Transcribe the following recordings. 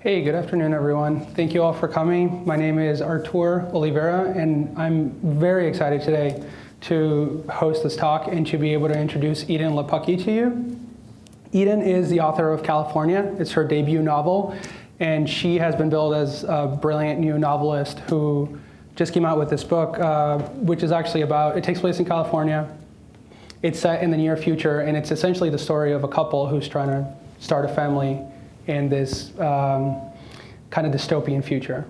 Hey, good afternoon, everyone. Thank you all for coming. My name is Artur Oliveira, and I'm very excited today to host this talk and to be able to introduce Edan Lepucki to you. Edan is the author of California. It's her debut novel, and she has been billed as a brilliant new novelist who just came out with this book, which is actually it takes place in California. It's set in the near future, and it's essentially the story of a couple who's trying to start a family in this kind of dystopian future.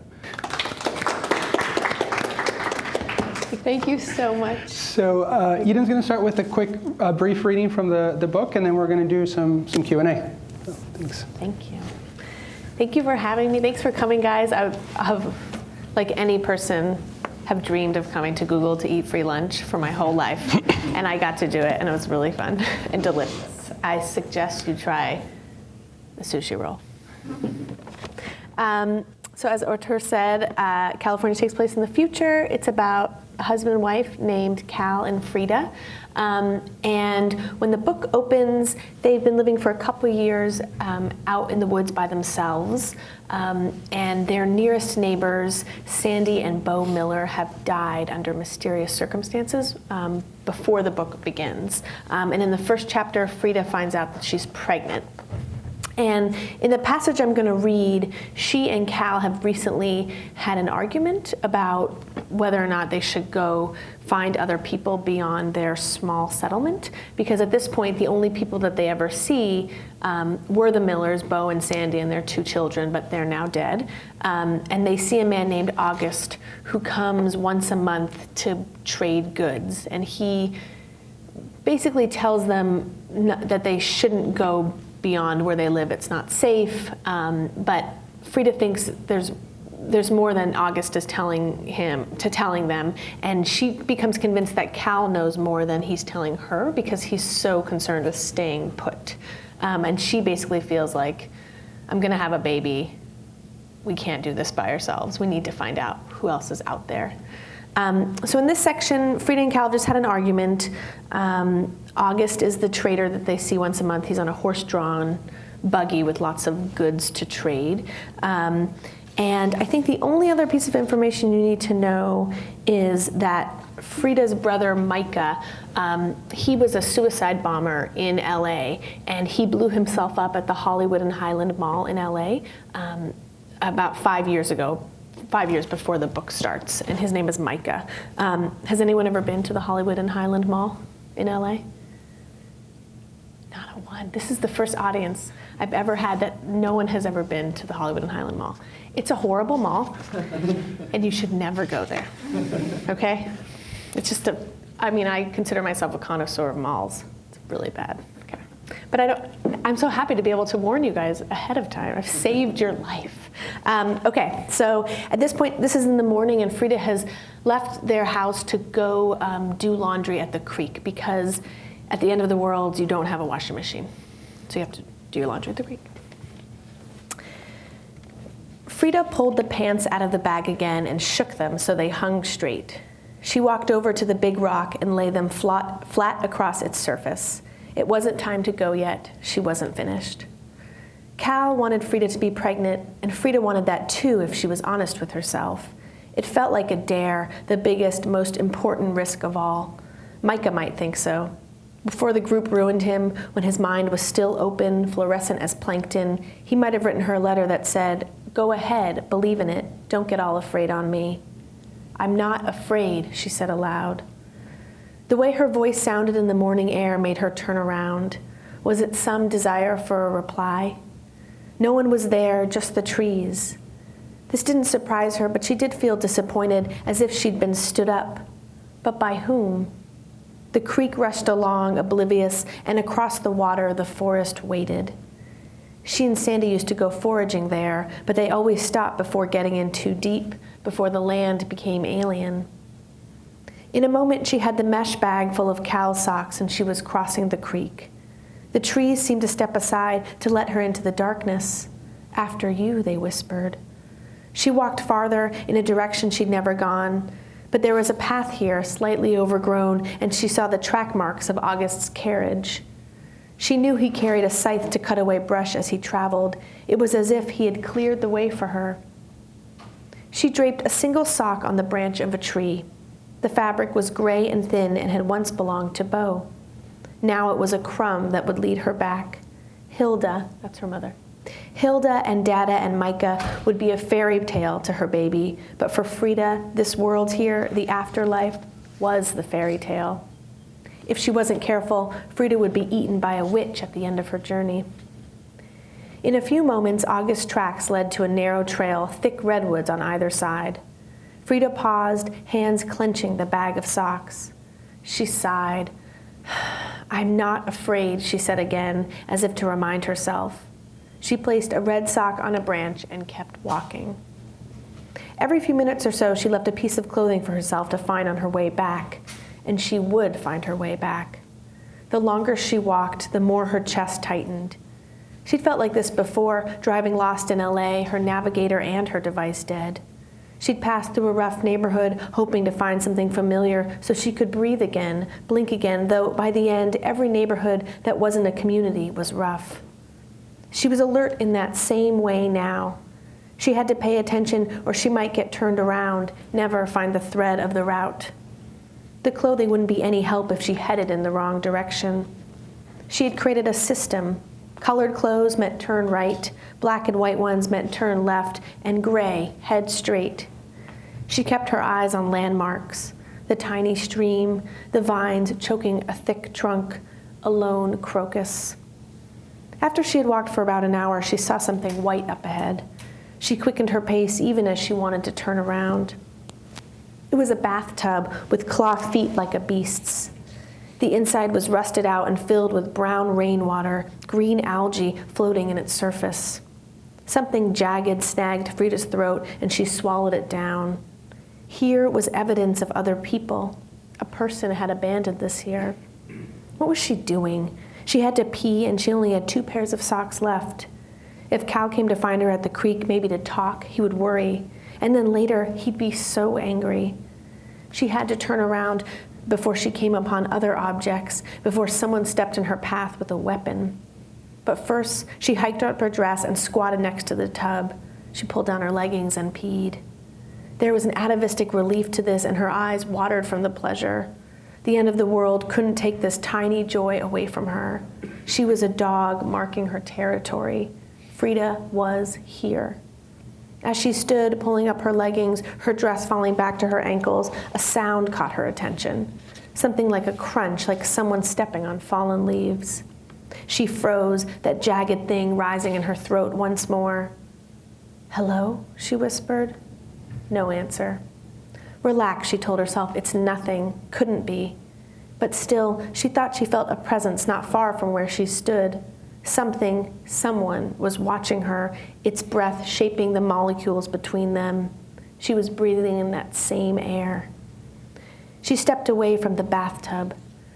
Thank you so much. So Edan's going to start with a quick, brief reading from the book, and then we're going to do some Q&A. So, thanks. Thank you. Thank you for having me. Thanks for coming, guys. I have, like any person, have dreamed of coming to Google to eat free lunch for my whole life, and I got to do it, and it was really fun and delicious. I suggest you try the sushi roll. So as Artur said, California takes place in the future. It's about a husband and wife named Cal and Frida. And when the book opens, they've been living for a couple years out in the woods by themselves. And their nearest neighbors, Sandy and Bo Miller, have died under mysterious circumstances before the book begins. And in the first chapter, Frida finds out that she's pregnant. And in the passage I'm going to read, she and Cal have recently had an argument about whether or not they should go find other people beyond their small settlement. Because at this point, the only people that they ever see were the Millers, Bo and Sandy, and their 2 children, but they're now dead. And they see a man named August who comes once a month to trade goods. And he basically tells them that they shouldn't go beyond where they live. It's not safe, but Frida thinks there's more than August is telling them, and she becomes convinced that Cal knows more than he's telling her because he's so concerned with staying put. And she basically feels like, I'm gonna have a baby. We can't do this by ourselves. We need to find out who else is out there. So in this section, Frida and Cal just had an argument. August is the trader that they see once a month. He's on a horse-drawn buggy with lots of goods to trade. And I think the only other piece of information you need to know is that Frida's brother, Micah, he was a suicide bomber in LA, and he blew himself up at the Hollywood and Highland Mall in LA about 5 years ago. 5 years before the book starts, and his name is Micah. Has anyone ever been to the Hollywood and Highland Mall in LA? Not a one. This is the first audience I've ever had that no one has ever been to the Hollywood and Highland Mall. It's a horrible mall, and you should never go there, okay? It's just I consider myself a connoisseur of malls. It's really bad, okay? But I'm so happy to be able to warn you guys ahead of time. I've saved your life. Okay, so at this point, this is in the morning, and Frida has left their house to go do laundry at the creek, because at the end of the world, you don't have a washing machine. So you have to do your laundry at the creek. Frida pulled the pants out of the bag again and shook them so they hung straight. She walked over to the big rock and laid them flat across its surface. It wasn't time to go yet. She wasn't finished. Cal wanted Frida to be pregnant, and Frida wanted that too if she was honest with herself. It felt like a dare, the biggest, most important risk of all. Micah might think so. Before the group ruined him, when his mind was still open, fluorescent as plankton, he might have written her a letter that said, "Go ahead, believe in it, don't get all afraid on me." "I'm not afraid," she said aloud. The way her voice sounded in the morning air made her turn around. Was it some desire for a reply? No one was there, just the trees. This didn't surprise her, but she did feel disappointed, as if she'd been stood up. But by whom? The creek rushed along, oblivious, and across the water the forest waited. She and Sandy used to go foraging there, but they always stopped before getting in too deep, before the land became alien. In a moment, she had the mesh bag full of cow socks, and she was crossing the creek. The trees seemed to step aside to let her into the darkness. "After you," they whispered. She walked farther in a direction she'd never gone, but there was a path here, slightly overgrown, and she saw the track marks of August's carriage. She knew he carried a scythe to cut away brush as he traveled. It was as if he had cleared the way for her. She draped a single sock on the branch of a tree. The fabric was gray and thin and had once belonged to Bo. Now it was a crumb that would lead her back. Hilda, that's her mother, Hilda and Dada and Micah would be a fairy tale to her baby, but for Frida, this world here, the afterlife, was the fairy tale. If she wasn't careful, Frida would be eaten by a witch at the end of her journey. In a few moments, August's tracks led to a narrow trail, thick redwoods on either side. Frida paused, hands clenching the bag of socks. She sighed. "I'm not afraid," she said again, as if to remind herself. She placed a red sock on a branch and kept walking. Every few minutes or so, she left a piece of clothing for herself to find on her way back, and she would find her way back. The longer she walked, the more her chest tightened. She'd felt like this before, driving lost in LA, her navigator and her device dead. She'd passed through a rough neighborhood, hoping to find something familiar so she could breathe again, blink again, though by the end, every neighborhood that wasn't a community was rough. She was alert in that same way now. She had to pay attention or she might get turned around, never find the thread of the route. The clothing wouldn't be any help if she headed in the wrong direction. She had created a system. Colored clothes meant turn right, black and white ones meant turn left, and gray, head straight. She kept her eyes on landmarks, the tiny stream, the vines choking a thick trunk, a lone crocus. After she had walked for about an hour, she saw something white up ahead. She quickened her pace even as she wanted to turn around. It was a bathtub with claw feet like a beast's. The inside was rusted out and filled with brown rainwater, green algae floating in its surface. Something jagged snagged Frida's throat and she swallowed it down. Here was evidence of other people. A person had abandoned this here. What was she doing? She had to pee and she only had 2 pairs of socks left. If Cal came to find her at the creek, maybe to talk, he would worry. And then later, he'd be so angry. She had to turn around before she came upon other objects, before someone stepped in her path with a weapon. But first, she hiked up her dress and squatted next to the tub. She pulled down her leggings and peed. There was an atavistic relief to this, and her eyes watered from the pleasure. The end of the world couldn't take this tiny joy away from her. She was a dog marking her territory. Frida was here. As she stood, pulling up her leggings, her dress falling back to her ankles, a sound caught her attention. Something like a crunch, like someone stepping on fallen leaves. She froze, that jagged thing rising in her throat once more. "Hello?" she whispered. No answer. "Relax," she told herself. "It's nothing. Couldn't be." But still, she thought she felt a presence not far from where she stood. Something, someone was watching her, its breath shaping the molecules between them. She was breathing in that same air. She stepped away from the bathtub.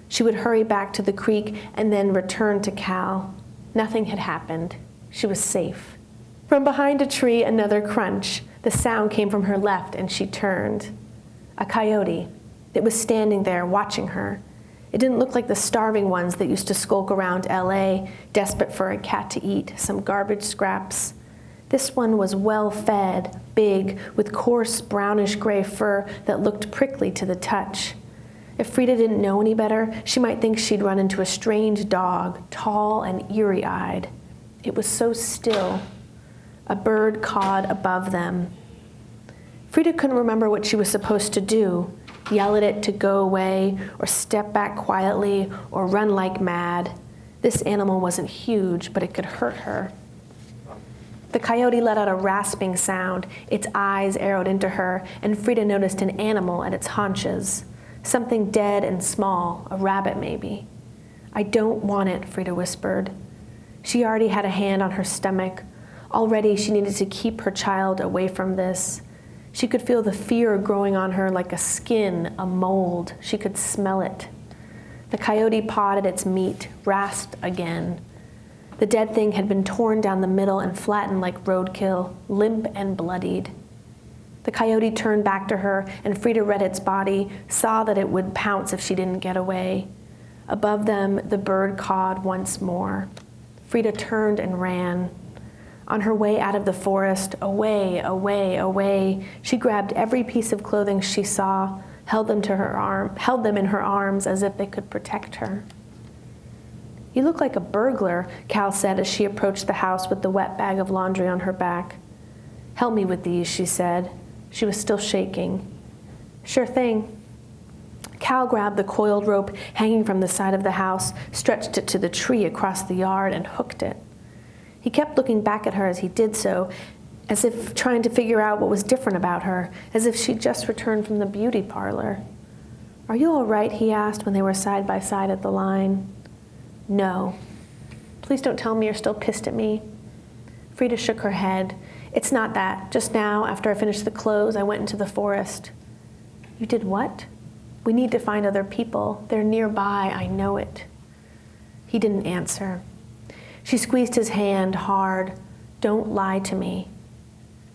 She would hurry back to the creek and then return to Cal. Nothing had happened. She was safe. From behind a tree, another crunch. The sound came from her left and she turned. A coyote. It was standing there watching her. It didn't look like the starving ones that used to skulk around LA, desperate for a cat to eat, some garbage scraps. This one was well-fed, big, with coarse brownish-gray fur that looked prickly to the touch. If Frida didn't know any better, she might think she'd run into a strange dog, tall and eerie-eyed. It was so still. A bird cawed above them. Frida couldn't remember what she was supposed to do. Yell at it to go away, or step back quietly, or run like mad. This animal wasn't huge, but it could hurt her. The coyote let out a rasping sound. Its eyes arrowed into her, and Frida noticed an animal at its haunches. Something dead and small, a rabbit maybe. "I don't want it," Frida whispered. She already had a hand on her stomach. Already she needed to keep her child away from this. She could feel the fear growing on her like a skin, a mold. She could smell it. The coyote pawed at its meat, rasped again. The dead thing had been torn down the middle and flattened like roadkill, limp and bloodied. The coyote turned back to her, and Frida read its body, saw that it would pounce if she didn't get away. Above them, the bird cawed once more. Frida turned and ran. On her way out of the forest, away, away, away, she grabbed every piece of clothing she saw, held them in her arms as if they could protect her. "You look like a burglar," Cal said as she approached the house with the wet bag of laundry on her back. "Help me with these," she said. She was still shaking. "Sure thing." Cal grabbed the coiled rope hanging from the side of the house, stretched it to the tree across the yard, and hooked it. He kept looking back at her as he did so, as if trying to figure out what was different about her, as if she'd just returned from the beauty parlor. "Are you all right?" he asked when they were side by side at the line. "No." "Please don't tell me you're still pissed at me." Frida shook her head. "It's not that. Just now, after I finished the clothes, I went into the forest." "You did what?" "We need to find other people. They're nearby, I know it." He didn't answer. She squeezed his hand hard. "Don't lie to me."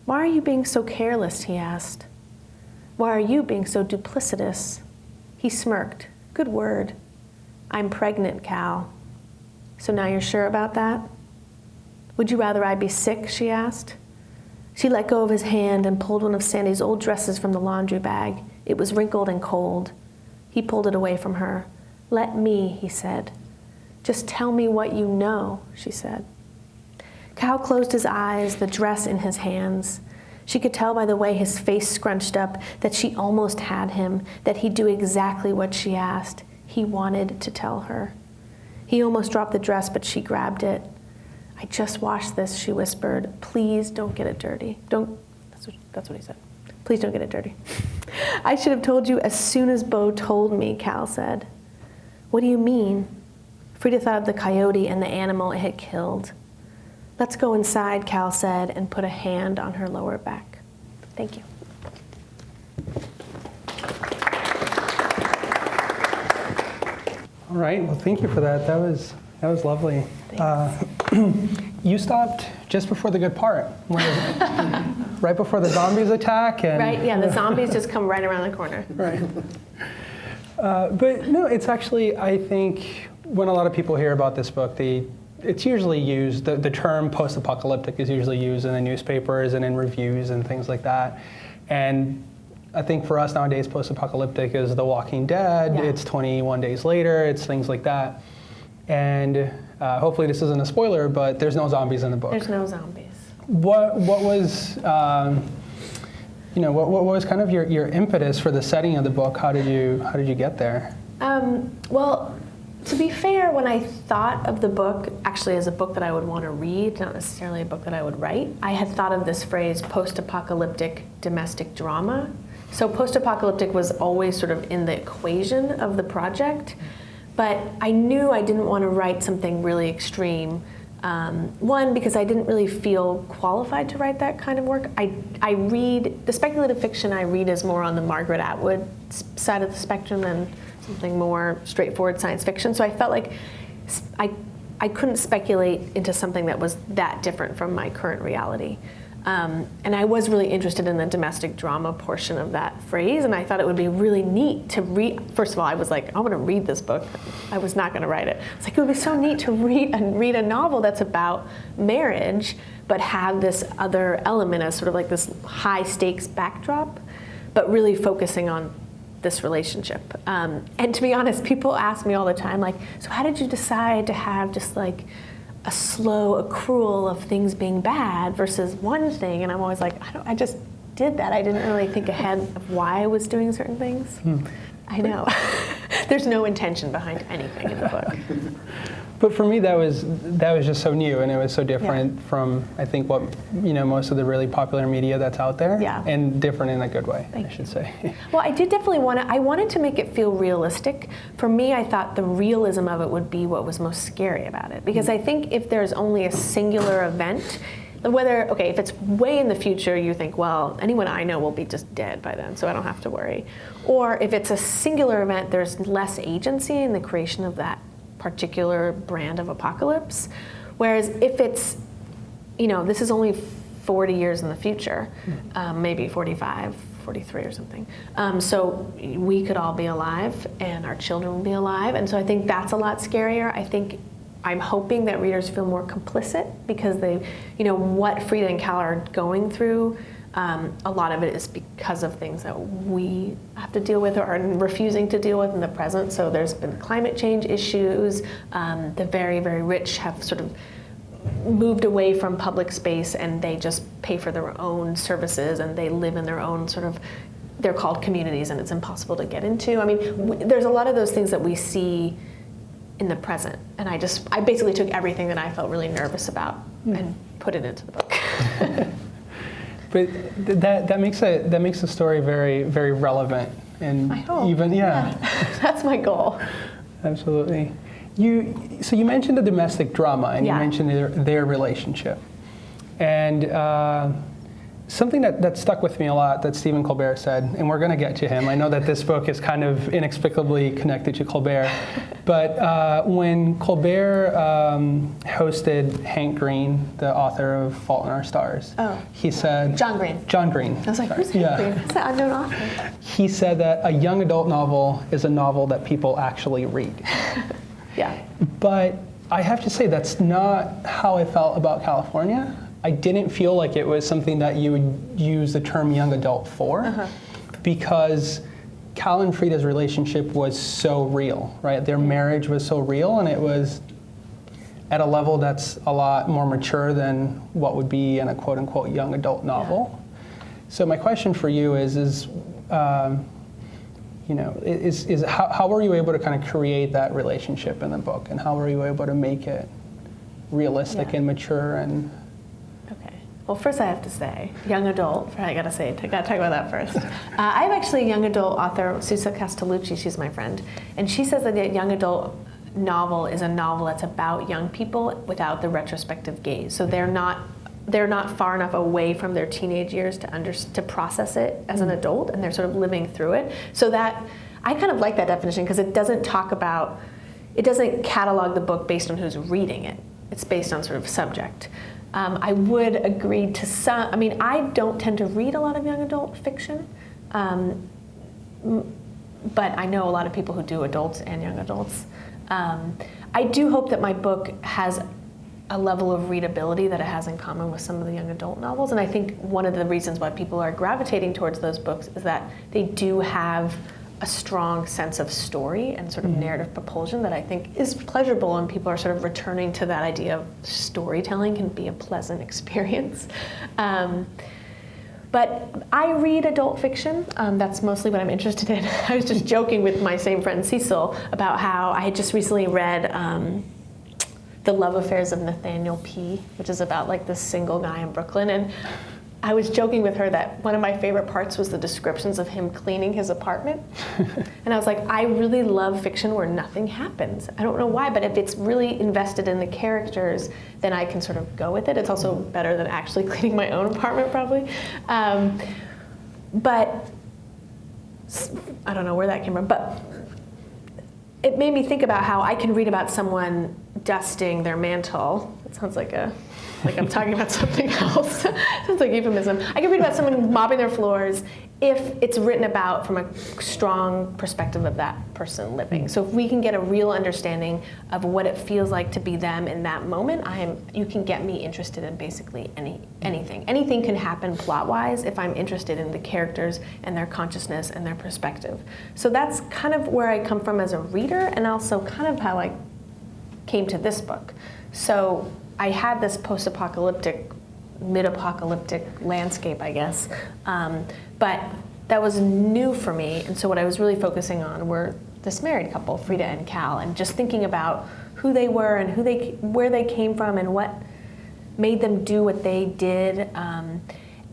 "Why are you being so careless?" he asked. "Why are you being so duplicitous?" He smirked. "Good word." "I'm pregnant, Cal." "So now you're sure about that?" "Would you rather I be sick?" she asked. She let go of his hand and pulled one of Sandy's old dresses from the laundry bag. It was wrinkled and cold. He pulled it away from her. "Let me," he said. "Just tell me what you know," she said. Cal closed his eyes, the dress in his hands. She could tell by the way his face scrunched up that she almost had him, that he'd do exactly what she asked. He wanted to tell her. He almost dropped the dress, but she grabbed it. "I just washed this," she whispered. "Please don't get it dirty." That's what he said. "Please don't get it dirty." "I should have told you as soon as Bo told me," Cal said. "What do you mean?" Frida thought of the coyote and the animal it had killed. "Let's go inside," Cal said, and put a hand on her lower back. Thank you. All right, well, thank you for that. That was lovely. You stopped just before the good part, right before the zombies attack. And, right, yeah, the zombies just come right around the corner. Right. But no, it's actually, I think, when a lot of people hear about this book, it's usually used, the term post-apocalyptic is usually used in the newspapers and in reviews and things like that. And I think for us nowadays, post-apocalyptic is The Walking Dead, Yeah. It's 21 Days Later, it's things like that. And hopefully this isn't a spoiler, but there's no zombies in the book. There's no zombies. What was, what was kind of your impetus for the setting of the book? How did you get there? Well, to be fair, when I thought of the book, actually as a book that I would want to read, not necessarily a book that I would write, I had thought of this phrase, post-apocalyptic domestic drama. So post-apocalyptic was always sort of in the equation of the project, but I knew I didn't want to write something really extreme. One, because I didn't really feel qualified to write that kind of work. I read, the speculative fiction I read is more on the Margaret Atwood side of the spectrum than something more straightforward science fiction. So I felt like I couldn't speculate into something that was that different from my current reality. And I was really interested in the domestic drama portion of that phrase, and I thought it would be really neat to read. First of all, I was like, I want to read this book. I was not going to write it. It's like, it would be so neat to read a novel that's about marriage, but have this other element as sort of like this high stakes backdrop, but really focusing on this relationship. And to be honest, people ask me all the time, like, so how did you decide to have just like a slow accrual of things being bad versus one thing? And I'm always like, I just did that. I didn't really think ahead of why I was doing certain things. I know. There's no intention behind anything in the book. But for me, that was just so new, and it was so different from, I think, what most of the really popular media that's out there, and different in a good way, I should say. Well, I did definitely I wanted to make it feel realistic. For me, I thought the realism of it would be what was most scary about it, because I think if there's only a singular event, if it's way in the future, you think, well, anyone I know will be just dead by then, so I don't have to worry. Or if it's a singular event, there's less agency in the creation of that particular brand of apocalypse. Whereas if it's, this is only 40 years in the future, maybe 45, 43 or something. So we could all be alive and our children will be alive. And so I think that's a lot scarier. I'm hoping that readers feel more complicit because they, what Frida and Cal are going through, a lot of it is because of things that we have to deal with or are refusing to deal with in the present. So there's been climate change issues. The very, very rich have sort of moved away from public space and they just pay for their own services and they live in their own they're called communities and it's impossible to get into. I mean, there's a lot of those things that we see in the present. And I basically took everything that I felt really nervous about and put it into the book. But that makes the story very, very relevant, and I hope. even That's my goal. Absolutely. So you mentioned the domestic drama, and you mentioned their relationship, and something that stuck with me a lot that Stephen Colbert said, and we're going to get to him. I know that this book is kind of inexplicably connected to Colbert, but when Colbert hosted Hank Green, the author of Fault in Our Stars, he said... John Green. I was like, who's Hank Green? It's an unknown author. He said that a young adult novel is a novel that people actually read. Yeah. But I have to say that's not how I felt about California. I didn't feel like it was something that you would use the term young adult for, because Cal and Frida's relationship was so real, right? Their marriage was so real, and it was at a level that's a lot more mature than what would be in a quote-unquote young adult novel. Yeah. So my question for you is how were you able to kind of create that relationship in the book, and how were you able to make it realistic and mature and... Well, first I have to say, young adult, I gotta talk about that first. I have actually a young adult author, Susa Castellucci, she's my friend, and she says that a young adult novel is a novel that's about young people without the retrospective gaze. So they're not far enough away from their teenage years to process it as an adult, and they're sort of living through it. So that, I kind of like that definition because it doesn't catalog the book based on who's reading it. It's based on sort of subject. I would agree to some, I don't tend to read a lot of young adult fiction, but I know a lot of people who do, adults and young adults. I do hope that my book has a level of readability that it has in common with some of the young adult novels, and I think one of the reasons why people are gravitating towards those books is that they do have a strong sense of story and sort of narrative propulsion that I think is pleasurable, and people are sort of returning to that idea of storytelling can be a pleasant experience. But I read adult fiction. That's mostly what I'm interested in. I was just joking with my same friend Cecil about how I had just recently read The Love Affairs of Nathaniel P., which is about like this single guy in Brooklyn, and I was joking with her that one of my favorite parts was the descriptions of him cleaning his apartment. And I was like, I really love fiction where nothing happens. I don't know why, but if it's really invested in the characters, then I can sort of go with it. It's also better than actually cleaning my own apartment, probably. But I don't know where that came from, but it made me think about how I can read about someone dusting their mantle. It sounds like I'm talking about something else. Sounds like euphemism. I can read about someone mopping their floors if it's written about from a strong perspective of that person living. So if we can get a real understanding of what it feels like to be them in that moment, you can get me interested in basically anything. Anything can happen plot-wise if I'm interested in the characters and their consciousness and their perspective. So that's kind of where I come from as a reader, and also kind of how I came to this book. So I had this post-apocalyptic, mid-apocalyptic landscape, I guess, but that was new for me. And so what I was really focusing on were this married couple, Frida and Cal, and just thinking about who they were and where they came from and what made them do what they did. And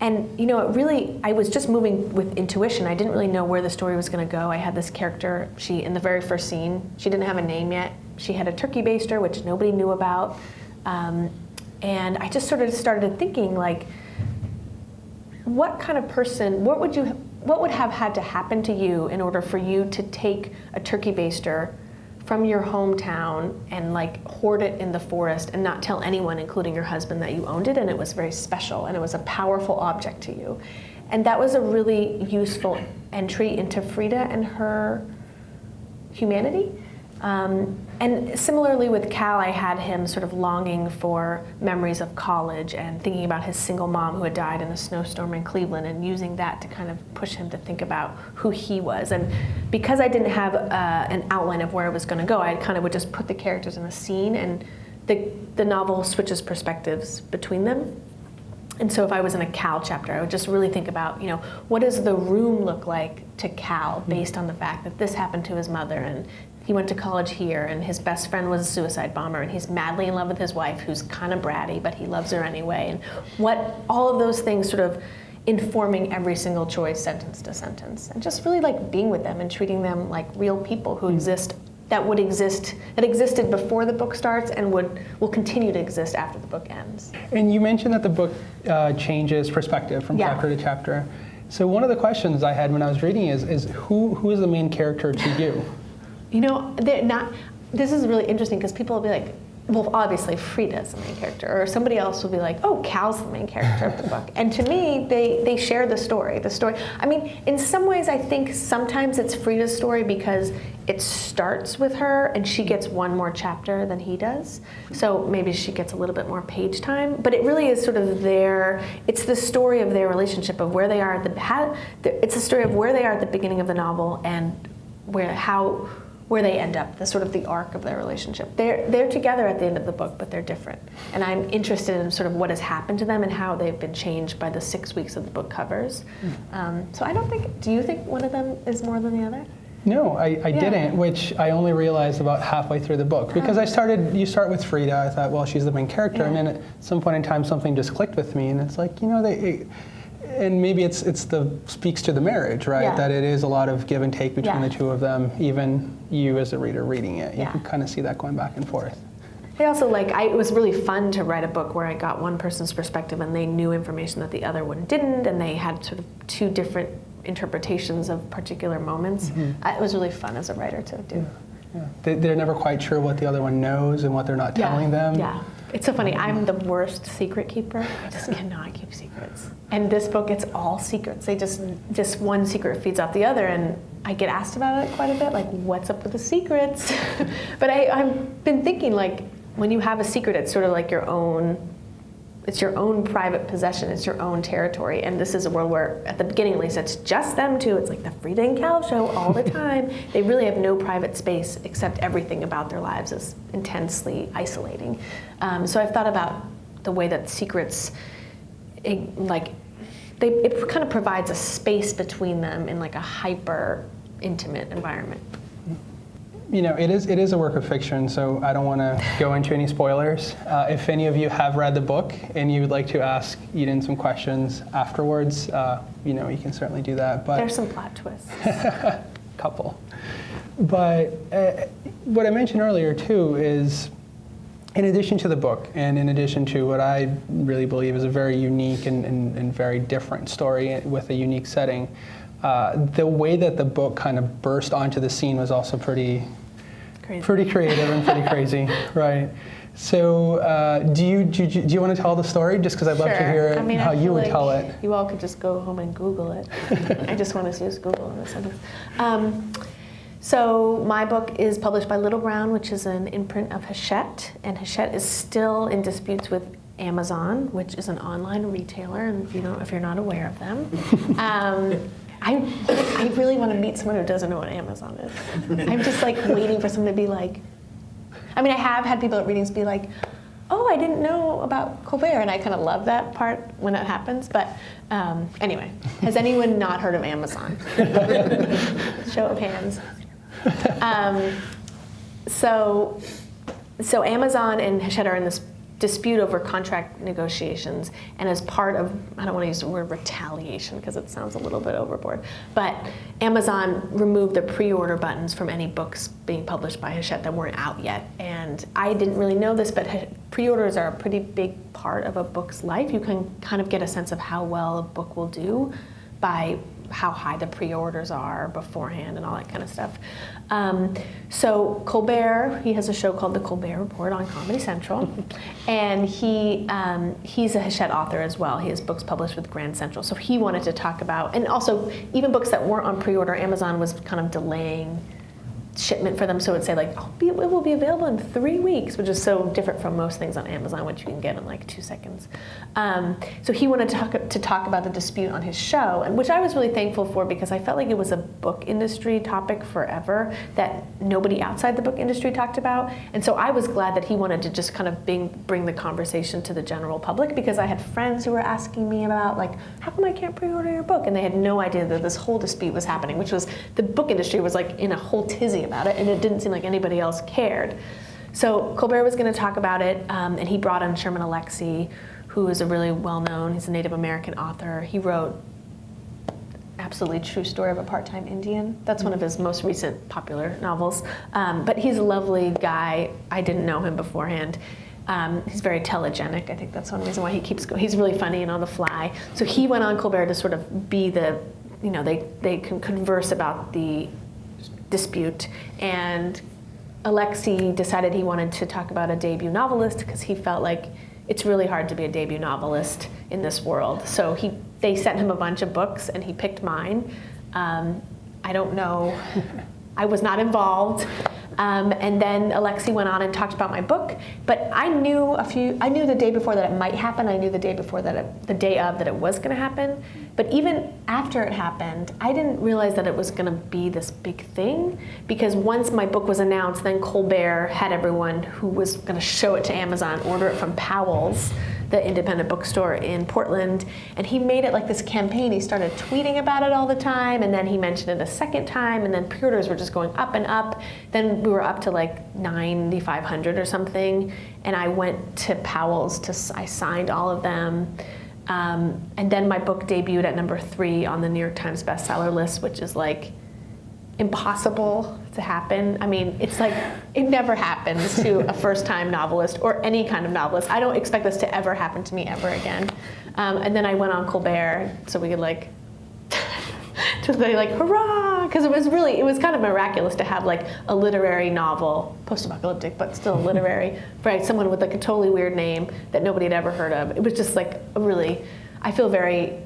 I was just moving with intuition. I didn't really know where the story was going to go. I had this character. In the very first scene, she didn't have a name yet. She had a turkey baster, which nobody knew about. And I just sort of started thinking, like, what kind of person, what would have had to happen to you in order for you to take a turkey baster from your hometown and like hoard it in the forest and not tell anyone, including your husband, that you owned it, and it was very special and it was a powerful object to you. And that was a really useful entry into Frida and her humanity. And similarly with Cal, I had him sort of longing for memories of college and thinking about his single mom who had died in a snowstorm in Cleveland, and using that to kind of push him to think about who he was. And because I didn't have an outline of where I was going to go, I kind of would just put the characters in a scene, and the novel switches perspectives between them. And so if I was in a Cal chapter, I would just really think about, what does the room look like to Cal based on the fact that this happened to his mother, and he went to college here, and his best friend was a suicide bomber, and he's madly in love with his wife, who's kind of bratty, but he loves her anyway. And all of those things sort of informing every single choice, sentence to sentence, and just really like being with them and treating them like real people who that existed before the book starts and will continue to exist after the book ends. And you mentioned that the book changes perspective from chapter to chapter. So one of the questions I had when I was reading is who is the main character to you? This is really interesting because people will be like, well, obviously Frida's the main character, or somebody else will be like, oh, Cal's the main character of the book. And to me, they share the story. I mean, in some ways, I think sometimes it's Frida's story because it starts with her and she gets one more chapter than he does. So maybe she gets a little bit more page time, but it really is sort of it's the story of their relationship, of where they are it's the story of where they are at the beginning of the novel and where they end up, the sort of the arc of their relationship. They're together at the end of the book, but they're different. And I'm interested in sort of what has happened to them and how they've been changed by the 6 weeks of the book covers. So do you think one of them is more than the other? No, I didn't, which I only realized about halfway through the book. Because you start with Frida, I thought, well, she's the main character, and then at some point in time something just clicked with me, and it's like, and maybe it speaks to the marriage, right? Yeah. That it is a lot of give and take between the two of them. Even you as a reader reading it, you can kind of see that going back and forth. I also it was really fun to write a book where I got one person's perspective and they knew information that the other one didn't, and they had sort of two different interpretations of particular moments. Mm-hmm. It was really fun as a writer to do. Yeah. They're never quite sure what the other one knows and what they're not telling them. Yeah. It's so funny. I'm the worst secret keeper. I just cannot keep secrets. And this book, it's all secrets. They just one secret feeds off the other, and I get asked about it quite a bit, like, what's up with the secrets? But I've been thinking, like, when you have a secret, it's sort of like it's your own private possession, it's your own territory. And this is a world where, at the beginning at least, it's just them two. It's like the Frida and Cal show all the time. They really have no private space, except everything about their lives is intensely isolating. So I've thought about the way that secrets, it kind of provides a space between them in like a hyper intimate environment. It is a work of fiction, so I don't want to go into any spoilers. If any of you have read the book and you would like to ask Edan some questions afterwards, you can certainly do that. But there's some plot twists. Couple. But what I mentioned earlier too is, in addition to the book, and in addition to what I really believe is a very unique and very different story with a unique setting, the way that the book kind of burst onto the scene was also pretty creative and pretty crazy, right? So, do you want to tell the story? Just because I'd love to hear how you would tell it. You all could just go home and Google it. I just want to use Google in this sentence. So my book is published by Little Brown, which is an imprint of Hachette, and Hachette is still in disputes with Amazon, which is an online retailer, and if you're not aware of them. I really want to meet someone who doesn't know what Amazon is. I'm just waiting for someone to be like, I have had people at readings be like, oh, I didn't know about Colbert, and I kind of love that part when that happens. But anyway, has anyone not heard of Amazon? Show of hands. So Amazon and Hachette are in this dispute over contract negotiations, and as part of, I don't want to use the word retaliation because it sounds a little bit overboard, but Amazon removed the pre-order buttons from any books being published by Hachette that weren't out yet. And I didn't really know this, but pre-orders are a pretty big part of a book's life. You can kind of get a sense of how well a book will do by how high the pre-orders are beforehand and all that kind of stuff. So Colbert, he has a show called The Colbert Report on Comedy Central, and he's a Hachette author as well. He has books published with Grand Central, so he wanted to talk about, and also even books that weren't on pre-order, Amazon was kind of delaying shipment for them, so it would say like, it will be available in 3 weeks, which is so different from most things on Amazon, which you can get in like 2 seconds. So he wanted to talk about the dispute on his show, and which I was really thankful for, because I felt like it was a book industry topic forever that nobody outside the book industry talked about, and so I was glad that he wanted to just kind of bring the conversation to the general public, because I had friends who were asking me about like, how come I can't pre-order your book? And they had no idea that this whole dispute was happening, which was, the book industry was like in a whole tizzy about it, and it didn't seem like anybody else cared. So Colbert was going to talk about it, and he brought in Sherman Alexie, who is a really well-known, he's a Native American author. He wrote Absolutely True Story of a Part-Time Indian. That's one of his most recent popular novels. But he's a lovely guy. I didn't know him beforehand. He's very telegenic. I think that's one reason why he keeps going. He's really funny and on the fly. So he went on Colbert to sort of be the, they can converse about the dispute, and Alexie decided he wanted to talk about a debut novelist, because he felt like it's really hard to be a debut novelist in this world. So they sent him a bunch of books, and he picked mine. I don't know, I was not involved. And then Alexie went on and talked about my book, but I knew the day before that it might happen. I knew the day before that, the day of, that it was going to happen. But even after it happened, I didn't realize that it was going to be this big thing, because once my book was announced, then Colbert had everyone who was going to show it to Amazon order it from Powell's, the independent bookstore in Portland, and he made it like this campaign. He started tweeting about it all the time, and then he mentioned it a second time, and then pre-orders were just going up and up. Then we were up to like 9,500 or something, and I went to Powell's I signed all of them. And then my book debuted at number 3 on the New York Times bestseller list, which is like impossible to happen. I mean, it's like, it never happens to a first-time novelist or any kind of novelist. I don't expect this to ever happen to me ever again. And then I went on Colbert, so we could like, to say like, hurrah! Because it was kind of miraculous to have like a literary novel, post-apocalyptic, but still literary, right? Someone with like a totally weird name that nobody had ever heard of. It was just like I feel very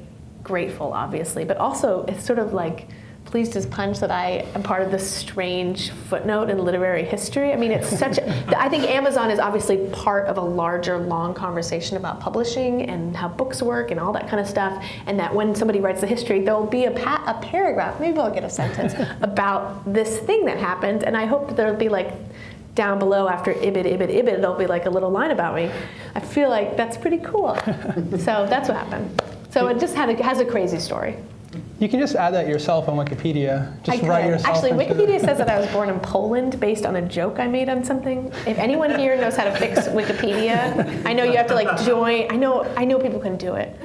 grateful, obviously, but also it's sort of like, pleased as punch that I am part of this strange footnote in literary history. I mean, it's I think Amazon is obviously part of a larger, long conversation about publishing and how books work and all that kind of stuff, and that when somebody writes the history, there'll be a paragraph, maybe I'll get a sentence, about this thing that happened, and I hope that there'll be like, down below after ibid, there'll be like a little line about me. I feel like that's pretty cool. So that's what happened. So it just has a crazy story. You can just add that yourself on Wikipedia. Just write yourself. Actually, Wikipedia says that I was born in Poland based on a joke I made on something. If anyone here knows how to fix Wikipedia, I know you have to like join. I know people can do it.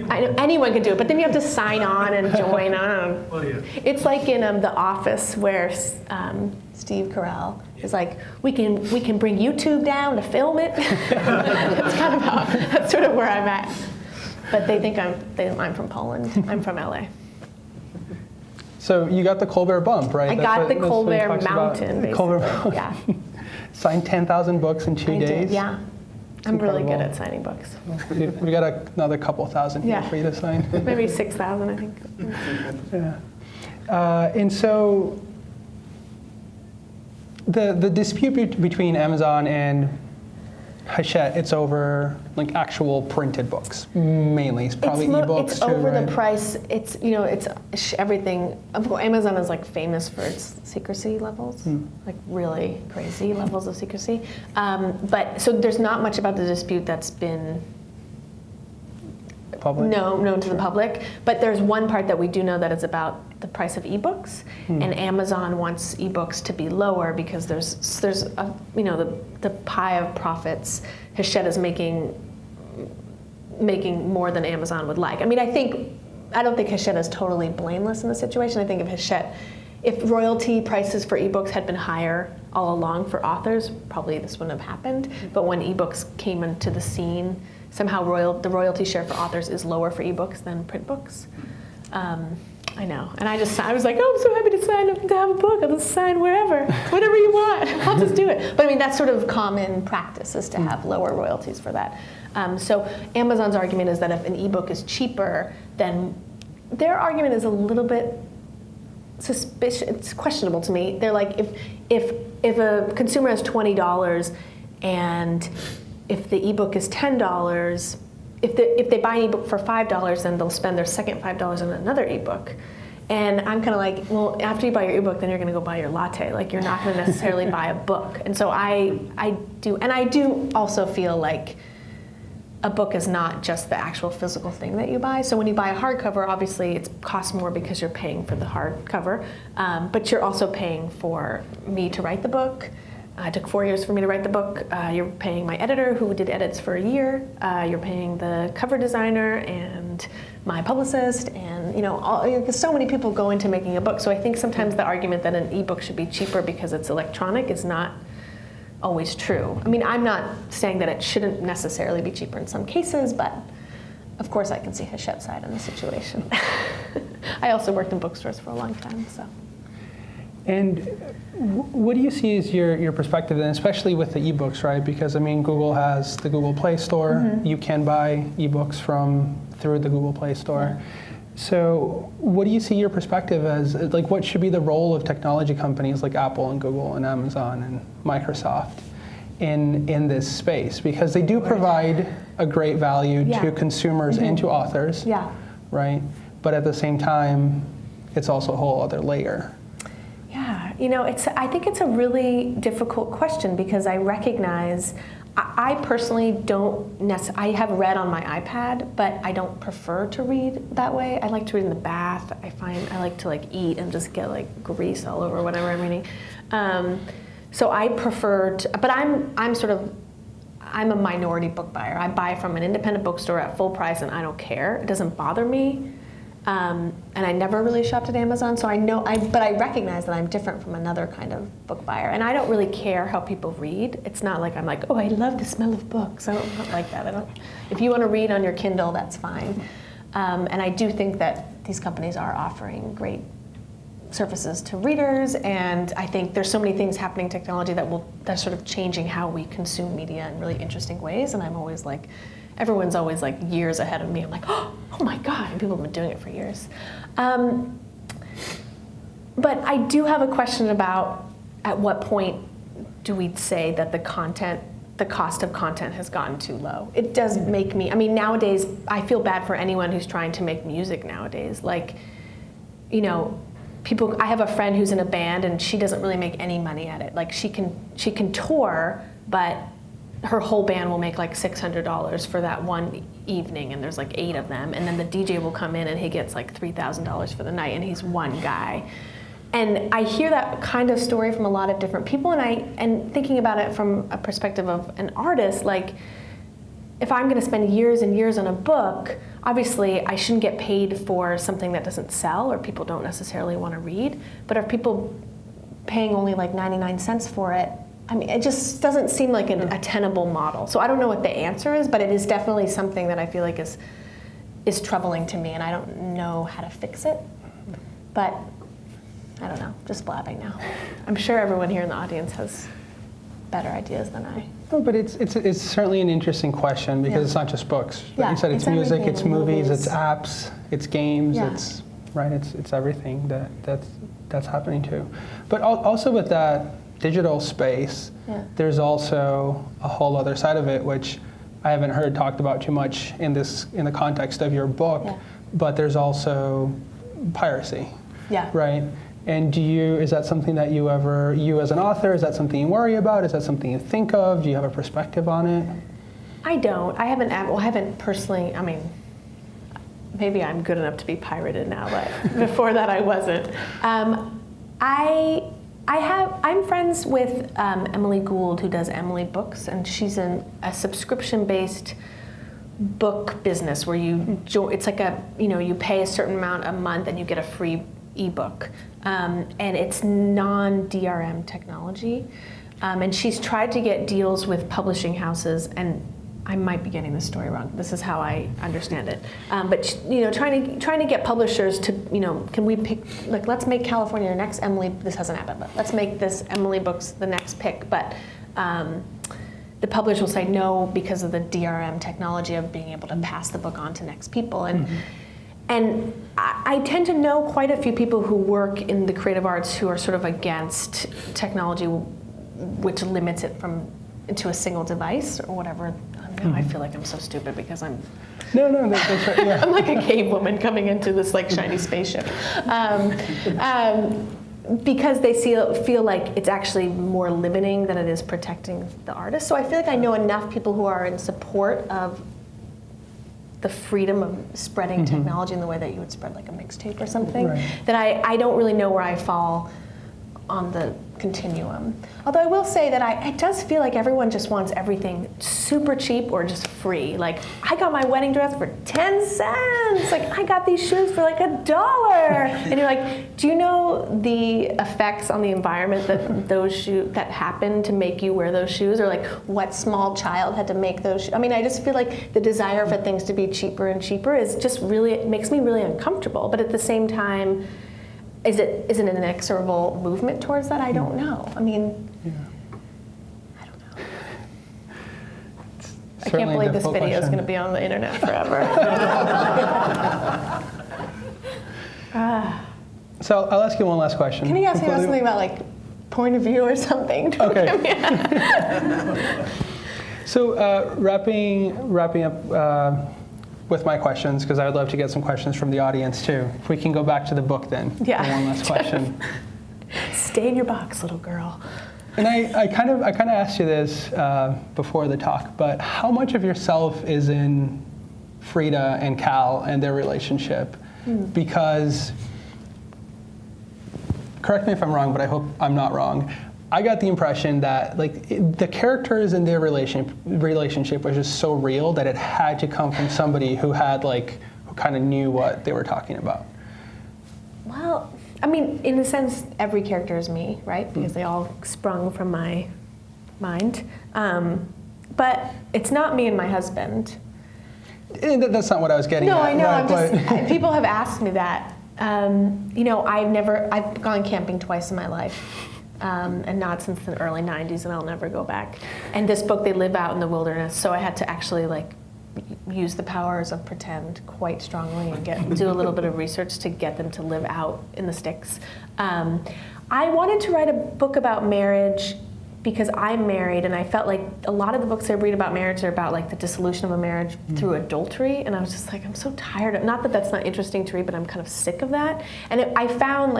I know anyone can do it, but then you have to sign on and join on. Well, yeah. It's like in The Office where Steve Carell is like, we can bring YouTube down to film it. That's sort of where I'm at. But they think I'm from Poland. I'm from LA. So you got the Colbert Bump, right? I got the Colbert Mountain, basically. Colbert Bump. Yeah. Signed 10,000 books in 2 days. Did, yeah. I'm really good at signing books. We got another couple thousand here for you to sign. Maybe 6,000, I think. Yeah. And so the dispute between Amazon and Hachette, it's over like actual printed books mainly. It's probably ebooks it's too, over right? the price. It's it's everything. Amazon is like famous for its secrecy levels, like really crazy levels of secrecy. But so there's not much about the dispute that's been known to the public. But there's one part that we do know that is about the price of ebooks, and Amazon wants ebooks to be lower because there's a, the pie of profits. Hachette is making more than Amazon would like. I mean, I don't think Hachette is totally blameless in the situation. I think if royalty prices for ebooks had been higher all along for authors, probably this wouldn't have happened. But when ebooks came into the scene, somehow the royalty share for authors is lower for ebooks than print books. I know, and I was like, oh, I'm so happy to have a book. I'll just sign wherever, whatever you want. I'll just do it. But I mean, that's sort of common practice is to have lower royalties for that. So Amazon's argument is that if an ebook is cheaper, then their argument is a little bit suspicious. It's questionable to me. They're like, if a consumer has $20 and if the ebook is $10. If they buy an ebook for $5, then they'll spend their second $5 on another ebook. And I'm kind of like, well, after you buy your ebook, then you're going to go buy your latte. Like, you're not going to necessarily buy a book. And so I do also feel like a book is not just the actual physical thing that you buy. So when you buy a hardcover, obviously it costs more because you're paying for the hardcover, but you're also paying for me to write the book. It took 4 years for me to write the book. You're paying my editor, who did edits for a year. You're paying the cover designer and my publicist, and there's so many people go into making a book. So I think sometimes the argument that an ebook should be cheaper because it's electronic is not always true. I mean, I'm not saying that it shouldn't necessarily be cheaper in some cases, but of course I can see Hachette's side in the situation. I also worked in bookstores for a long time, so. And what do you see as your perspective, and especially with the ebooks, right? Because I mean, Google has the Google Play Store. Mm-hmm. You can buy ebooks through the Google Play Store. Yeah. So what do you see your perspective as, like, what should be the role of technology companies like Apple and Google and Amazon and Microsoft in this space? Because they do provide a great value to consumers and to authors, right? But at the same time, it's also a whole other layer. Yeah, I think it's a really difficult question because I recognize, I personally don't necessarily, I have read on my iPad, but I don't prefer to read that way. I like to read in the bath. I like to eat and just get grease all over whatever I'm reading. So I prefer to, but I'm a minority book buyer. I buy from an independent bookstore at full price and I don't care. It doesn't bother me. And I never really shopped at Amazon, so but I recognize that I'm different from another kind of book buyer. And I don't really care how people read. It's not like I'm like, oh, I love the smell of books. I don't like that. If you want to read on your Kindle, that's fine. And I do think that these companies are offering great services to readers, and I think there's so many things happening in technology that's sort of changing how we consume media in really interesting ways, and I'm always like, everyone's always years ahead of me. I'm like, oh my God, and people have been doing it for years. But I do have a question about at what point do we say that the cost of content has gotten too low? It does make me, nowadays, I feel bad for anyone who's trying to make music nowadays. I have a friend who's in a band and she doesn't really make any money at it. She can tour, but her whole band will make $600 for that one evening, and there's 8 of them, and then the DJ will come in and he gets $3,000 for the night, and he's one guy. And I hear that kind of story from a lot of different people, and thinking about it from a perspective of an artist, if I'm going to spend years and years on a book, obviously I shouldn't get paid for something that doesn't sell or people don't necessarily want to read. But are people paying only 99 cents for it? It just doesn't seem like a tenable model. So I don't know what the answer is, but it is definitely something that I feel like is troubling to me, and I don't know how to fix it. But I don't know, just blabbing now. I'm sure everyone here in the audience has better ideas than I. No, but it's certainly an interesting question because it's not just books. Like you said, it's music, it's movies, it's apps, it's games, it's everything that's happening too. But also with that digital space, there's also a whole other side of it, which I haven't heard talked about too much in the context of your book, but there's also piracy, right? And is that something that you as an author, is that something you worry about? Is that something you think of? Do you have a perspective on it? I don't. I haven't personally, maybe I'm good enough to be pirated now, but before that I wasn't. I'm friends with Emily Gould, who does Emily Books, and she's in a subscription-based book business where it's you pay a certain amount a month and you get a free ebook, and it's non-DRM technology, and she's tried to get deals with publishing houses, and I might be getting this story wrong. This is how I understand it. But you know, trying to get publishers to, you know, can we pick, like, let's make California your next Emily. This hasn't happened, but let's make this Emily books the next pick. But the publisher will say no because of the DRM technology of being able to pass the book on to next people. And I tend to know quite a few people who work in the creative arts who are sort of against technology, which limits it into a single device or whatever. Now I feel like I'm so stupid because I'm. No, that's right. Yeah. I'm like a cave woman coming into this like shiny spaceship, because they feel like it's actually more limiting than it is protecting the artist. So I feel like I know enough people who are in support of the freedom of spreading technology in the way that you would spread like a mixtape or something. Right. That I don't really know where I fall on the continuum. Although I will say that it does feel like everyone just wants everything super cheap or just free. Like, I got my wedding dress for 10 cents. Like, I got these shoes for like $1. And you're like, do you know the effects on the environment that those shoes that happen to make you wear those shoes? Or like, what small child had to make those shoes? I mean, I just feel like the desire for things to be cheaper and cheaper is just really, it makes me really uncomfortable. But at the same time, is it an inexorable movement towards that? I don't know. I mean, I don't know. I can't believe this video is going to be on the internet forever. So I'll ask you one last question. Can you ask me something about like point of view or something? Okay. So wrapping up. With my questions, because I would love to get some questions from the audience too. If we can go back to the book then. Yeah. For one last question. Stay in your box, little girl. And I kind of asked you this before the talk, but how much of yourself is in Frida and Cal and their relationship? Because, correct me if I'm wrong, but I hope I'm not wrong. I got the impression that the characters in their relationship was just so real that it had to come from somebody who had who kind of knew what they were talking about. Well, I mean, in a sense, every character is me, right? Because they all sprung from my mind. But it's not me and my husband. That's not what I was getting at. No, I know. Right, people have asked me that. You know, I've gone camping twice in my life. And not since the early 90s, and I'll never go back. And this book, they live out in the wilderness, so I had to actually use the powers of pretend quite strongly and do a little bit of research to get them to live out in the sticks. I wanted to write a book about marriage because I'm married, and I felt like a lot of the books I read about marriage are about the dissolution of a marriage through adultery, and I was just like, I'm so tired of, not that that's not interesting to read, but I'm kind of sick of that. And I found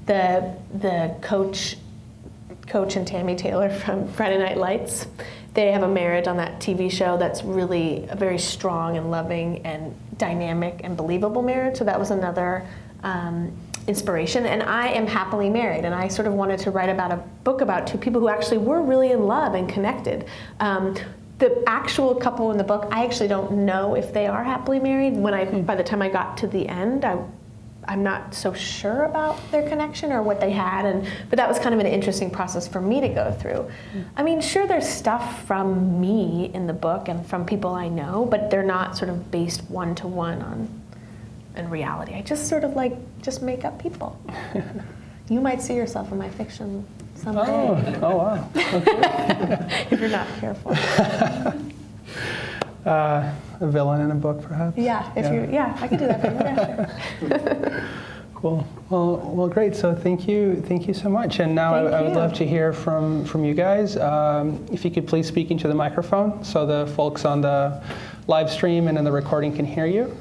the Coach and Tammy Taylor from Friday Night Lights. They have a marriage on that TV show that's really a very strong and loving and dynamic and believable marriage. So that was another inspiration. And I am happily married, and I sort of wanted to write about a book about two people who actually were really in love and connected. The actual couple in the book, I actually don't know if they are happily married. By the time I got to the end, I'm not so sure about their connection or what they had, but that was kind of an interesting process for me to go through. I mean, sure, there's stuff from me in the book and from people I know, but they're not sort of based one-to-one on reality. I just sort of just make up people. You might see yourself in my fiction someday. Oh wow. Okay. If you're not careful. A villain in a book, perhaps? Yeah, I could do that for you. Yeah, sure. Cool. Well, great. So thank you so much. And now I would love to hear from you guys. If you could please speak into the microphone so the folks on the live stream and in the recording can hear you.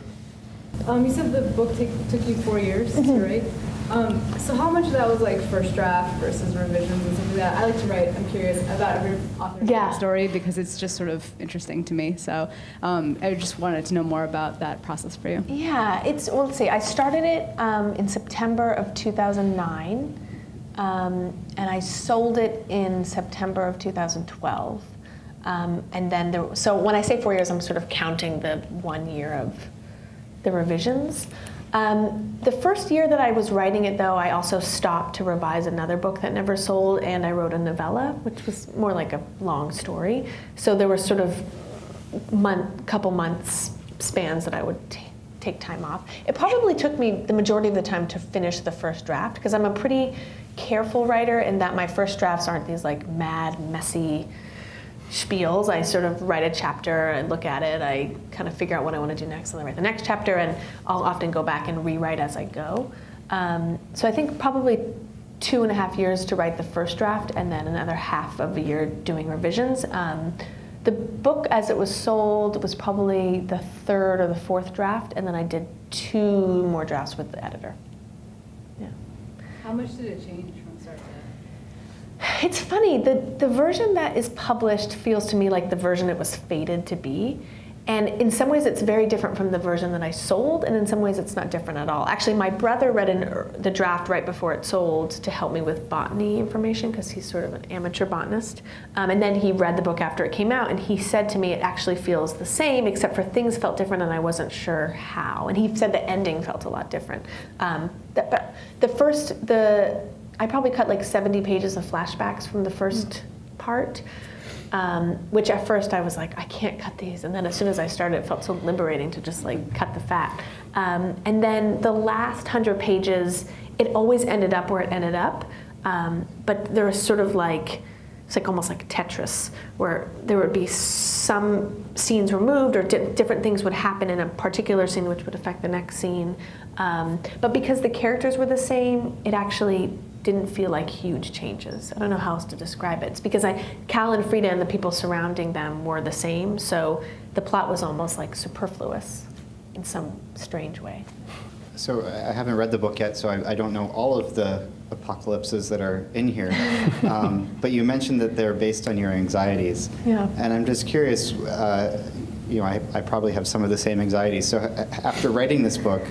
You said the book took you 4 years to write. So how much of that was first draft versus revisions and stuff like that? I like to write. I'm curious about every author's story because it's just sort of interesting to me. So I just wanted to know more about that process for you. Yeah, let's see. I started it in September of 2009, and I sold it in September of 2012. And then so when I say 4 years, I'm sort of counting the 1 year of the revisions. The first year that I was writing it, though, I also stopped to revise another book that never sold, and I wrote a novella, which was more like a long story. So there was sort of couple months spans that I would take time off. It probably took me the majority of the time to finish the first draft, because I'm a pretty careful writer in that my first drafts aren't these like mad, messy spiels. I sort of write a chapter and look at it. I kind of figure out what I want to do next, and then write the next chapter, and I'll often go back and rewrite as I go. So I think probably 2.5 years to write the first draft, and then another half of a year doing revisions. The book, as it was sold, was probably the 3rd or the 4th draft, and then I did 2 more drafts with the editor. Yeah. How much did it change from start to end? It's funny, the version that is published feels to me like the version it was fated to be. And in some ways it's very different from the version that I sold, and in some ways it's not different at all. Actually, my brother read the draft right before it sold to help me with botany information, because he's sort of an amateur botanist. And then he read the book after it came out, and he said to me it actually feels the same, except for things felt different and I wasn't sure how. And he said the ending felt a lot different. I probably cut like 70 pages of flashbacks from the first part. Which at first I was like, I can't cut these. And then as soon as I started, it felt so liberating to just like cut the fat. And then the last 100 pages, it always ended up where it ended up. But there was sort of like, it's like almost like Tetris, where there would be some scenes removed, or different things would happen in a particular scene which would affect the next scene. But because the characters were the same, it actually didn't feel like huge changes. I don't know how else to describe it. It's because Cal and Frida and the people surrounding them were the same, so the plot was almost like superfluous in some strange way. So I haven't read the book yet, so I don't know all of the apocalypses that are in here. But you mentioned that they're based on your anxieties. Yeah. And I'm just curious, I probably have some of the same anxieties. So after writing this book,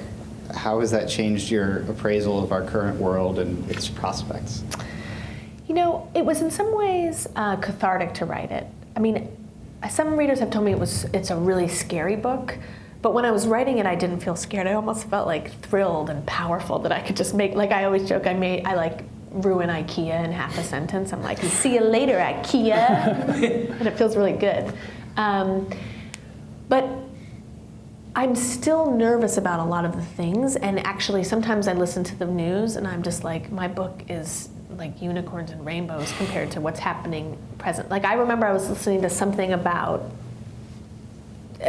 how has that changed your appraisal of our current world and its prospects? You know, it was in some ways cathartic to write it. I mean, some readers have told me it's a really scary book, but when I was writing it, I didn't feel scared. I almost felt like thrilled and powerful that I could just make, like I always joke, I like ruin IKEA in half a sentence. I'm like, see you later, IKEA. And it feels really good. But I'm still nervous about a lot of the things, and actually sometimes I listen to the news and I'm just like, my book is like unicorns and rainbows compared to what's happening present. Like I remember I was listening to something about,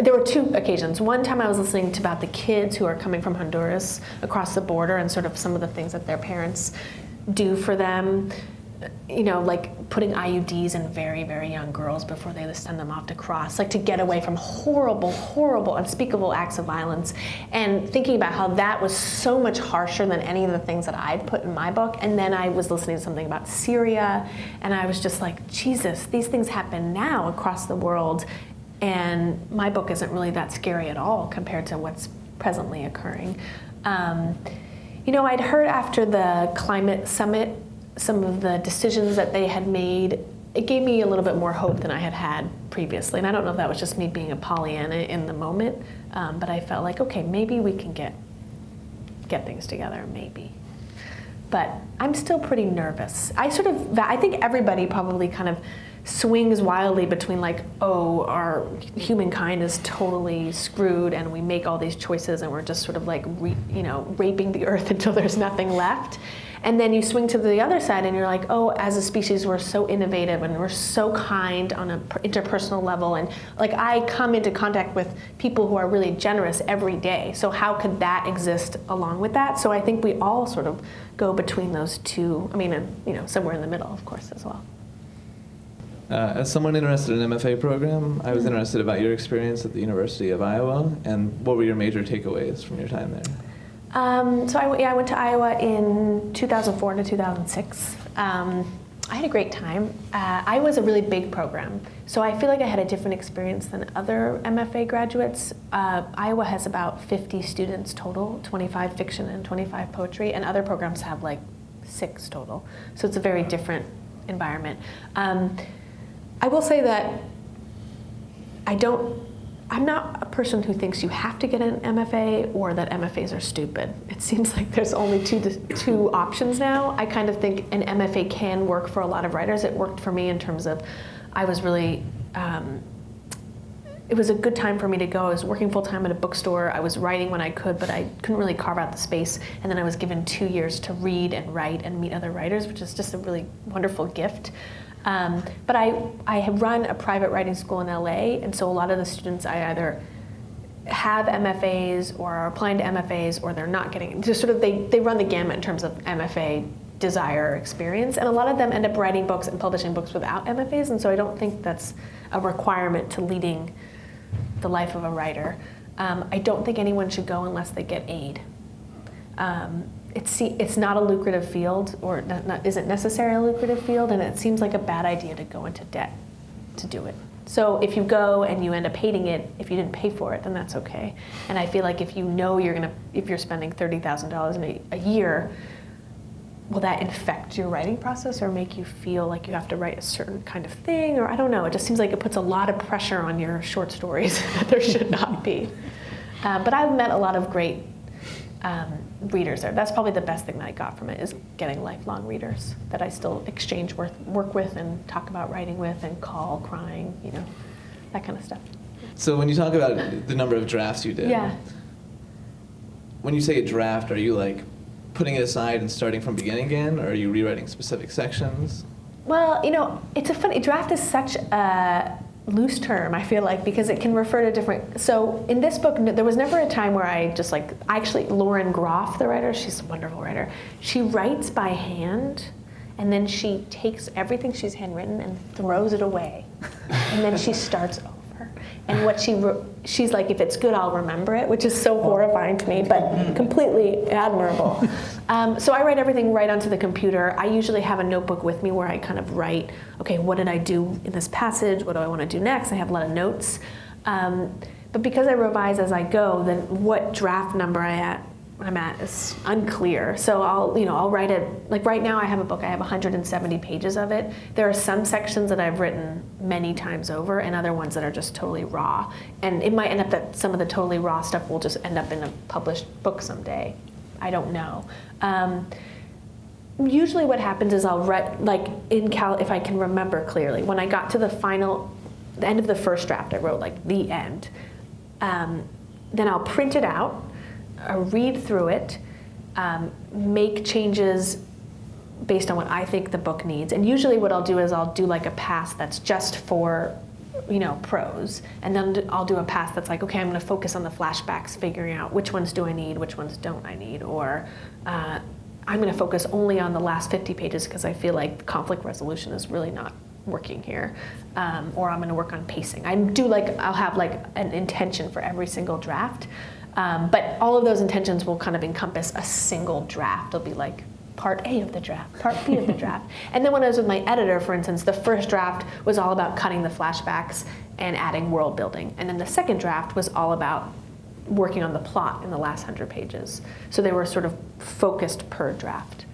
there were 2 occasions. One time I was listening to about the kids who are coming from Honduras across the border, and sort of some of the things that their parents do for them. You know, like putting IUDs in very, very young girls before they send them off to cross, like to get away from horrible, horrible, unspeakable acts of violence, and thinking about how that was so much harsher than any of the things that I'd put in my book. And then I was listening to something about Syria, and I was just like, Jesus, these things happen now across the world, and my book isn't really that scary at all compared to what's presently occurring. You know, I'd heard after the climate summit some of the decisions that they had made. It gave me a little bit more hope than I had had previously. And I don't know if that was just me being a Pollyanna in the moment, but I felt like, okay, maybe we can get things together, maybe. But I'm still pretty nervous. I think everybody probably kind of swings wildly between like, oh, our humankind is totally screwed and we make all these choices and we're just sort of like, raping the earth until there's nothing left. And then you swing to the other side and you're like, oh, as a species, we're so innovative and we're so kind on an interpersonal level. And like I come into contact with people who are really generous every day. So how could that exist along with that? So I think we all sort of go between those two. I mean, somewhere in the middle, of course, as well. As someone interested in an MFA program, I was interested about your experience at the University of Iowa, and what were your major takeaways from your time there? So I went to Iowa in 2004 to 2006. I had a great time. Iowa was a really big program, so I feel like I had a different experience than other MFA graduates. Iowa has about 50 students total, 25 fiction and 25 poetry, and other programs have like 6 total. So it's a very different environment. I will say that I'm not a person who thinks you have to get an MFA or that MFAs are stupid. It seems like there's only two options now. I kind of think an MFA can work for a lot of writers. It worked for me in terms of I was really it was a good time for me to go. I was working full-time at a bookstore. I was writing when I could, but I couldn't really carve out the space. And then I was given 2 years to read and write and meet other writers, which is just a really wonderful gift. But I have run a private writing school in LA, and so a lot of the students I either have MFAs or are applying to MFAs, or they're not getting, just sort of they run the gamut in terms of MFA desire experience, and a lot of them end up writing books and publishing books without MFAs, and so I don't think that's a requirement to leading the life of a writer. I don't think anyone should go unless they get aid. It's not a lucrative field, or isn't necessarily a lucrative field, and it seems like a bad idea to go into debt to do it. So if you go and you end up hating it, if you didn't pay for it, then that's okay. And I feel like if you know if you're spending $30,000 a year, will that infect your writing process or make you feel like you have to write a certain kind of thing? Or I don't know, it just seems like it puts a lot of pressure on your short stories that there should not be. But I've met a lot of great readers there. That's probably the best thing that I got from it, is getting lifelong readers that I still exchange work with and talk about writing with and call crying, that kind of stuff. So when you talk about the number of drafts you did, Yeah. when you say a draft, are you like putting it aside and starting from beginning again, or are you rewriting specific sections? Well, it's a funny, draft is such a loose term, I feel like, because it can refer to different, so in this book, there was never a time where Lauren Groff, the writer, she's a wonderful writer, she writes by hand, and then she takes everything she's handwritten and throws it away, and then she starts over. And what she's like, if it's good, I'll remember it, which is so horrifying to me, but completely admirable. So I write everything right onto the computer. I usually have a notebook with me where I kind of write, okay, what did I do in this passage? What do I want to do next? I have a lot of notes. But because I revise as I go, then what draft number I'm at is unclear. So I'll write it, like right now I have a book, I have 170 pages of it. There are some sections that I've written many times over and other ones that are just totally raw. And it might end up that some of the totally raw stuff will just end up in a published book someday. I don't know. Usually what happens is I'll write, like in Cal, if I can remember clearly, when I got to the end of the first draft, I wrote like the end. Then I'll print it out, read through it, make changes based on what I think the book needs. And usually what I'll do is I'll do like a pass that's just for, prose. And then I'll do a pass that's like, okay, I'm going to focus on the flashbacks, figuring out which ones do I need, which ones don't I need. Or I'm going to focus only on the last 50 pages because I feel like conflict resolution is really not working here. Or I'm going to work on pacing. I'll have like an intention for every single draft. But all of those intentions will kind of encompass a single draft. It'll be like part A of the draft, part B of the draft. And then when I was with my editor, for instance, the first draft was all about cutting the flashbacks and adding world building. And then the second draft was all about working on the plot in the last 100 pages. So they were sort of focused per draft.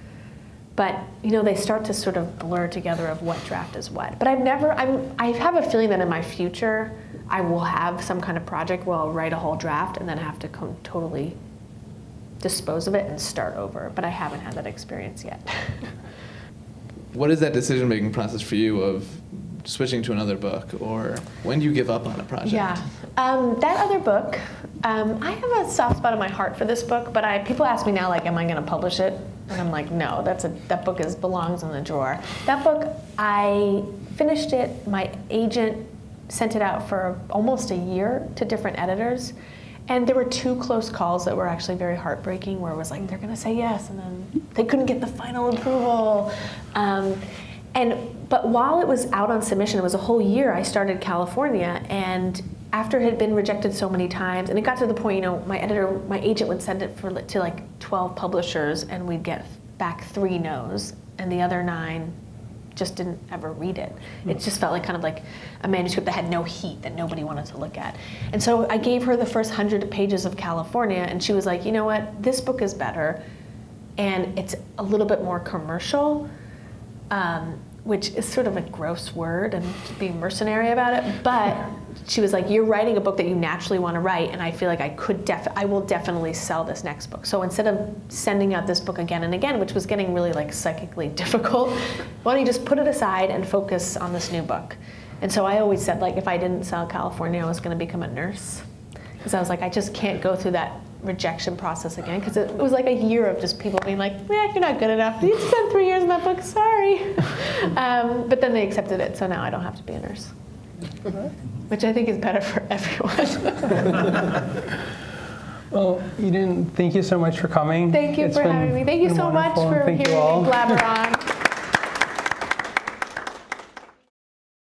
But they start to sort of blur together of what draft is what. But I have a feeling that in my future, I will have some kind of project where I'll write a whole draft and then have to totally dispose of it and start over. But I haven't had that experience yet. What is that decision-making process for you of switching to another book, or when do you give up on a project? Yeah, that other book, I have a soft spot in my heart for this book, but people ask me now, like, am I going to publish it? And I'm like, no, that book belongs in the drawer. That book, I finished it, my agent sent it out for almost a year to different editors. And there were 2 close calls that were actually very heartbreaking, where it was like, they're going to say yes, and then they couldn't get the final approval. But while it was out on submission, it was a whole year, I started California, and after it had been rejected so many times, and it got to the point, my agent would send it to like 12 publishers, and we'd get back 3 no's, and the other 9 just didn't ever read it. It just felt like kind of like a manuscript that had no heat, that nobody wanted to look at. And so I gave her the first 100 pages of California, and she was like, you know what, this book is better, and it's a little bit more commercial, which is sort of a gross word, and being mercenary about it, but she was like, you're writing a book that you naturally want to write, and I feel like I will definitely sell this next book. So instead of sending out this book again and again, which was getting really like psychically difficult, why don't you just put it aside and focus on this new book? And so I always said, like, if I didn't sell California, I was going to become a nurse. Because I was like, I just can't go through that rejection process again. Because it was like a year of just people being like, you're not good enough. You spent 3 years in that book, sorry. But then they accepted it, so now I don't have to be a nurse. Which I think is better for everyone. Well, Eden, thank you so much for coming. Thank you for having me. Thank you so much for hearing me blabber on.